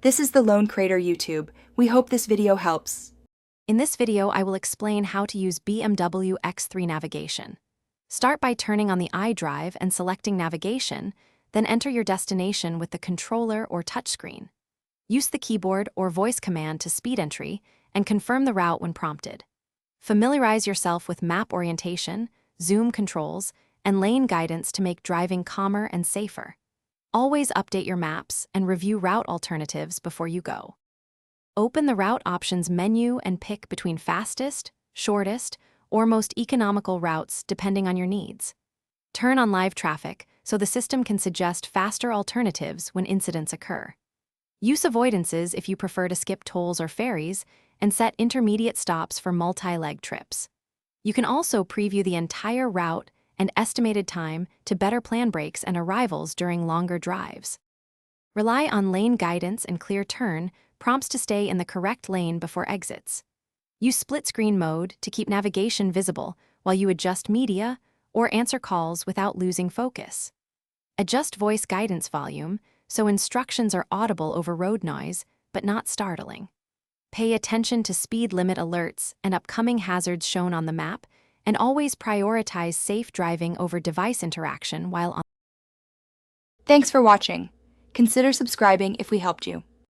This is the Lone Crater YouTube. We hope this video helps. In this video, I will explain how to use BMW X3 navigation. Start by turning on the iDrive and selecting navigation, then enter your destination with the controller or touchscreen. Use the keyboard or voice command to speed entry and confirm the route when prompted. Familiarize yourself with map orientation, zoom controls, and lane guidance to make driving calmer and safer. Always update your maps and review route alternatives before you go. Open the Route Options menu and pick between fastest, shortest, or most economical routes depending on your needs. Turn on live traffic so the system can suggest faster alternatives when incidents occur. Use avoidances if you prefer to skip tolls or ferries, and set intermediate stops for multi-leg trips. You can also preview the entire route and estimated time to better plan breaks and arrivals during longer drives. Rely on lane guidance and clear turn prompts to stay in the correct lane before exits. Use split-screen mode to keep navigation visible while you adjust media or answer calls without losing focus. Adjust voice guidance volume so instructions are audible over road noise but not startling. Pay attention to speed limit alerts and upcoming hazards shown on the map, and always prioritize safe driving over device interaction while on. Thanks for watching. Consider subscribing if we helped you.